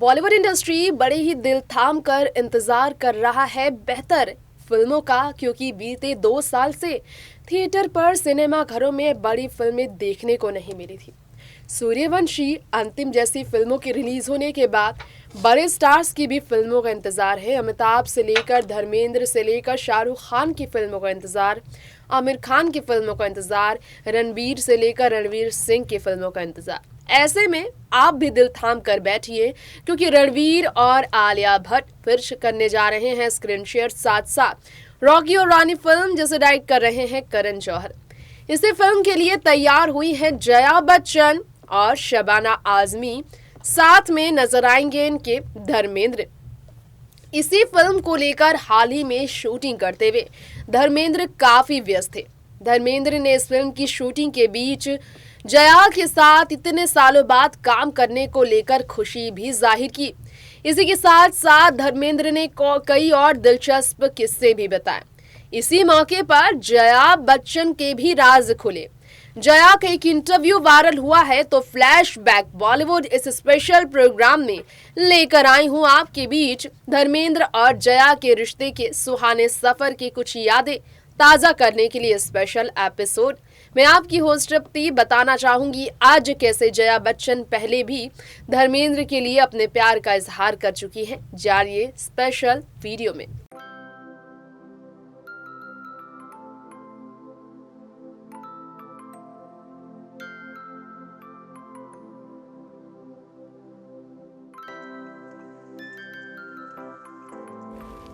Bollywood industry बड़े ही दिल थाम कर इंतजार कर रहा है बेहतर फिल्मों का, क्योंकि बीते 2 साल से थिएटर पर सिनेमा घरों में बड़ी फिल्में देखने को नहीं मिली थी। सूर्यवंशी, अंतिम जैसी फिल्मों की रिलीज होने के बाद बड़े स्टार्स की भी फिल्मों का इंतजार है। अमिताभ से लेकर धर्मेंद्र से लेकर शाहरुख खान की फिल्मों का इंतजार, आमिर खान की फिल्मों का इंतजार, रणबीर से लेकर रणवीर सिंह की फिल्मों का इंतजार। ऐसे में आप भी दिल थाम कर बैठिए, क्योंकि रणवीर और आलिया भट्ट फिर करने जा रहे हैं स्क्रीन शेयर। साथ साथ रॉकी और रानी फिल्म जिसे डायरेक्ट कर रहे हैं करण जौहर। इसी फिल्म के लिए तैयार हुई हैं जया बच्चन और शबाना आजमी, साथ में नजर आएंगे इनके धर्मेंद्र। इसी फिल्म को लेकर हाल ही में शूटिंग करते हुए धर्मेंद्र काफी व्यस्त थे। धर्मेंद्र ने इस फिल्म की शूटिंग के बीच जया के साथ इतने सालों बाद काम करने को लेकर खुशी भी जाहिर की। इसी के साथ साथ धर्मेंद्र ने कई और दिलचस्प किस्से भी बताए। इसी मौके पर जया बच्चन के भी राज खुले। जया का एक इंटरव्यू वायरल हुआ है, तो फ्लैशबैक बॉलीवुड इस स्पेशल प्रोग्राम में लेकर आई हूं आपके बीच धर्मेंद्र और जया के रिश्ते के सुहाने सफर की कुछ यादें ताजा करने के लिए स्पेशल एपिसोड। मैं आपकी होस्ट तृप्ति बताना चाहूंगी आज कैसे जया बच्चन पहले भी धर्मेंद्र के लिए अपने प्यार का इजहार कर चुकी हैं। जानिए स्पेशल वीडियो में।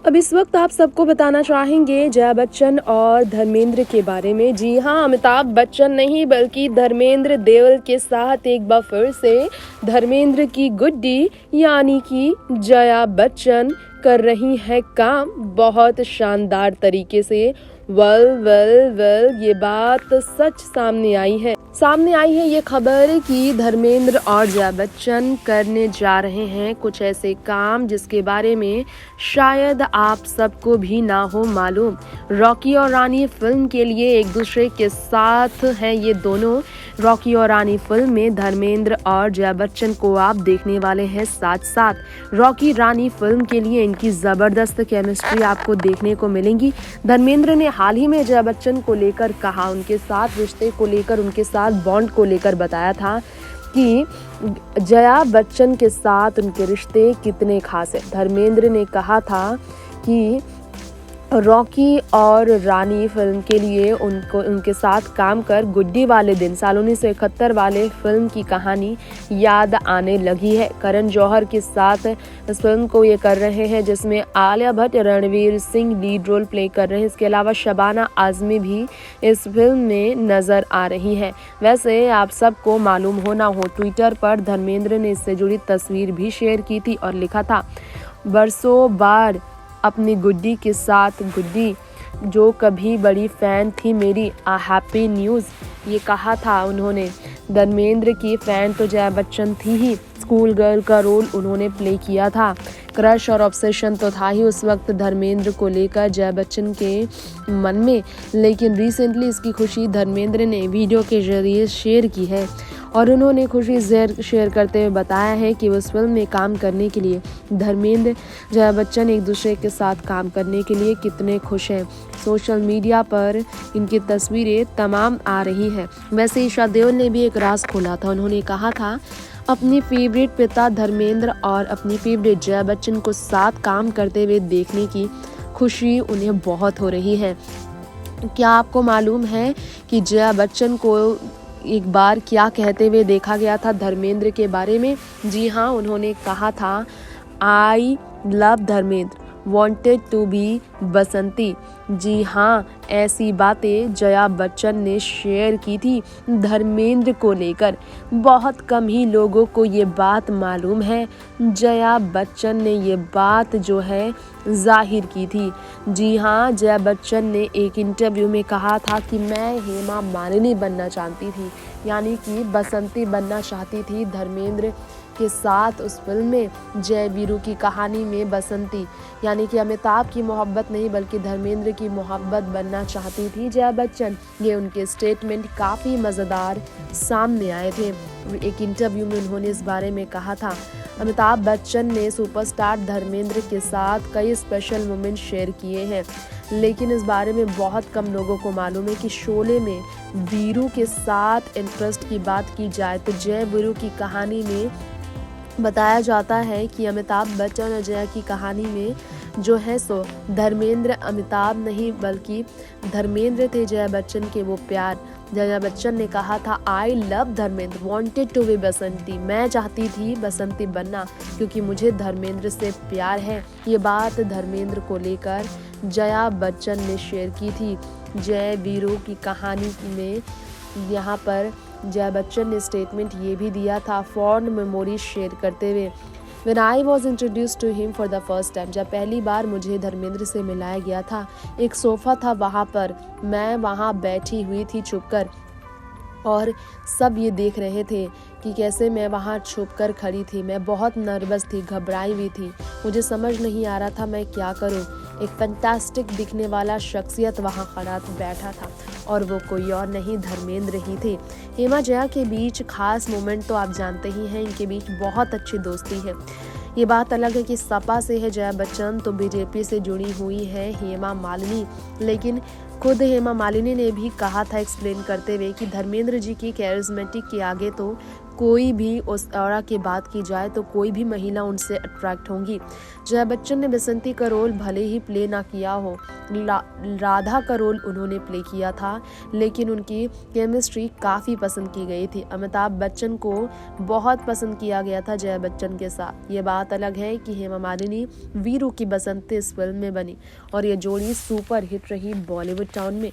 अब इस वक्त आप सबको बताना चाहेंगे जया बच्चन और धर्मेंद्र के बारे में। जी हाँ, अमिताभ बच्चन नहीं बल्कि धर्मेंद्र देओल के साथ एक बार फिर से धर्मेंद्र की गुड्डी यानी कि जया बच्चन कर रही है काम बहुत शानदार तरीके से। वेल ये बात सच सामने आई है ये खबर कि धर्मेंद्र और जया बच्चन करने जा रहे हैं कुछ ऐसे काम जिसके बारे में शायद आप सबको भी ना हो मालूम। रॉकी और रानी फिल्म के लिए एक दूसरे के साथ हैं ये दोनों। रॉकी और रानी फिल्म में धर्मेंद्र और जया बच्चन को आप देखने वाले हैं। साथ साथ रॉकी रानी फिल्म के लिए इनकी जबरदस्त केमिस्ट्री आपको देखने को मिलेंगी। धर्मेंद्र ने हाल ही में जया बच्चन को लेकर कहा, उनके साथ रिश्ते को लेकर, उनके साथ बॉन्ड को लेकर बताया था कि जया बच्चन के साथ उनके रिश्ते कितने खास हैं। धर्मेंद्र ने कहा था कि रॉकी और रानी फिल्म के लिए उनके साथ काम कर गुड्डी वाले दिन साल 1971 वाले फिल्म की कहानी याद आने लगी है। करण जौहर के साथ इस फिल्म को ये कर रहे हैं जिसमें Alia Bhatt, Ranveer Singh lead role play कर रहे हैं। इसके अलावा शबाना आजमी भी इस फिल्म में नजर आ रही है। वैसे आप सबको मालूम होना हो, ट्विटर पर धर्मेंद्र ने इससे जुड़ी तस्वीर भी शेयर की थी और लिखा था, बरसों बाद अपनी गुड्डी के साथ, गुड्डी जो कभी बड़ी फैन थी मेरी, आ हैप्पी न्यूज़, ये कहा था उन्होंने। धर्मेंद्र की फैन तो जया बच्चन थी ही, स्कूल गर्ल का रोल उन्होंने प्ले किया था। क्रश और ऑब्सेशन तो था ही उस वक्त धर्मेंद्र को लेकर जया बच्चन के मन में, लेकिन रिसेंटली इसकी खुशी धर्मेंद्र ने वीडियो के जरिए शेयर की है और उन्होंने खुशी शेयर करते हुए बताया है कि उस फिल्म में काम करने के लिए धर्मेंद्र, जया बच्चन एक दूसरे के साथ काम करने के लिए कितने खुश हैं। सोशल मीडिया पर इनकी तस्वीरें तमाम आ रही हैं। वैसे ईशा देओल ने भी एक राज खोला था। उन्होंने कहा था अपनी फेवरेट पिता धर्मेंद्र और अपनी फेवरेट जया बच्चन को साथ काम करते हुए देखने की खुशी उन्हें बहुत हो रही है। क्या आपको मालूम है कि जया बच्चन को एक बार क्या कहते हुए देखा गया था धर्मेंद्र के बारे में? जी हाँ, उन्होंने कहा था, I love Dharmendra, wanted to be Basanti. जी हाँ, ऐसी बातें जया बच्चन ने शेयर की थी धर्मेंद्र को लेकर। बहुत कम ही लोगों को ये बात मालूम है। जया बच्चन ने ये बात जो है जाहिर की थी। जी हाँ, जया बच्चन ने एक इंटरव्यू में कहा था कि मैं हेमा मालिनी बनना चाहती थी, यानी कि बसंती बनना चाहती थी। धर्मेंद्र के साथ उस फिल्म में जय वीरू की कहानी में बसंती, यानी कि अमिताभ की मोहब्बत नहीं बल्कि धर्मेंद्र की मोहब्बत बनना चाहती थी जया बच्चन। ये उनके स्टेटमेंट काफ़ी मज़ेदार सामने आए थे। एक इंटरव्यू में उन्होंने इस बारे में कहा था, अमिताभ बच्चन ने सुपरस्टार धर्मेंद्र के साथ कई स्पेशल मोमेंट शेयर किए हैं, लेकिन इस बारे में बहुत कम लोगों को मालूम है कि शोले में वीरू के साथ इंटरेस्ट की बात की जाए तो जय वीरू की कहानी में बताया जाता है कि अमिताभ बच्चन और जया की कहानी में जो है सो धर्मेंद्र अमिताभ नहीं बल्कि धर्मेंद्र थे जया बच्चन के वो प्यार। जया बच्चन ने कहा था, I love Dharmendra, wanted to be Basanti, मैं चाहती थी बसंती बनना क्योंकि मुझे धर्मेंद्र से प्यार है। ये बात धर्मेंद्र को लेकर जया बच्चन ने शेयर की थी। जय वीरू की कहानी में यहाँ पर जया बच्चन ने स्टेटमेंट ये भी दिया था फॉन्ड मेमोरीज शेयर करते हुए, When I was introduced to him for the first time, जब पहली बार मुझे धर्मेंद्र से मिलाया गया था, एक सोफ़ा था वहाँ पर, मैं वहाँ बैठी हुई थी छुपकर और सब ये देख रहे थे कि कैसे मैं वहाँ छुपकर खड़ी थी। मैं बहुत नर्वस थी, घबराई हुई थी, मुझे समझ नहीं आ रहा था मैं क्या करूँ। एक फैंटास्टिक दिखने वाला शख्सियत वहाँ खड़ा बैठा था और वो कोई और नहीं धर्मेंद्र ही थे। हेमा जया के बीच खास मोमेंट तो आप जानते ही हैं, इनके बीच बहुत अच्छी दोस्ती है। ये बात अलग है कि सपा से है जया बच्चन तो बीजेपी से जुड़ी हुई है हेमा मालिनी, लेकिन खुद हेमा मालिनी ने भी कहा था एक्सप्लेन करते हुए कि धर्मेंद्र जी की कैरिज्मेटिक के आगे तो कोई भी उस ऑरा की बात की जाए तो कोई भी महिला उनसे अट्रैक्ट होंगी। जया बच्चन ने बसंती का रोल भले ही प्ले ना किया हो, राधा का रोल उन्होंने प्ले किया था, लेकिन उनकी केमिस्ट्री काफ़ी पसंद की गई थी। अमिताभ बच्चन को बहुत पसंद किया गया था जया बच्चन के साथ। ये बात अलग है कि हेमा मालिनी वीरू की बसंती इस फिल्म में बनी और ये जोड़ी सुपर हिट रही बॉलीवुड टाउन में।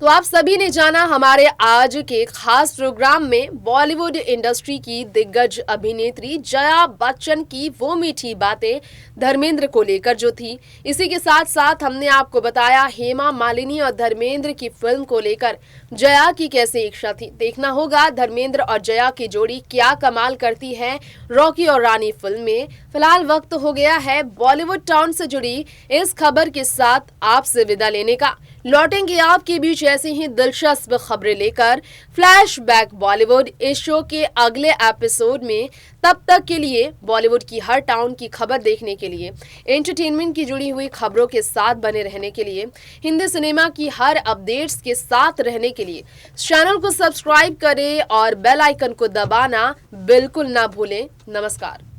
तो आप सभी ने जाना हमारे आज के खास प्रोग्राम में बॉलीवुड इंडस्ट्री की दिग्गज अभिनेत्री जया बच्चन की वो मीठी बातें धर्मेंद्र को लेकर जो थी। इसी के साथ साथ हमने आपको बताया हेमा मालिनी और धर्मेंद्र की फिल्म को लेकर जया की कैसे इच्छा थी। देखना होगा धर्मेंद्र और जया की जोड़ी क्या कमाल करती है रॉकी और रानी फिल्म में। फिलहाल वक्त हो गया है बॉलीवुड टाउन से जुड़ी इस खबर के साथ आपसे विदा लेने का। लौटेंगे आपके बीच ऐसी ही दिलचस्प खबरें लेकर फ्लैशबैक बॉलीवुड इस शो के अगले एपिसोड में। तब तक के लिए बॉलीवुड की हर टाउन की खबर देखने के लिए, एंटरटेनमेंट की जुड़ी हुई खबरों के साथ बने रहने के लिए, हिंदी सिनेमा की हर अपडेट्स के साथ रहने के लिए चैनल को सब्सक्राइब करें और बेल आइकन को दबाना बिल्कुल ना भूलें। नमस्कार।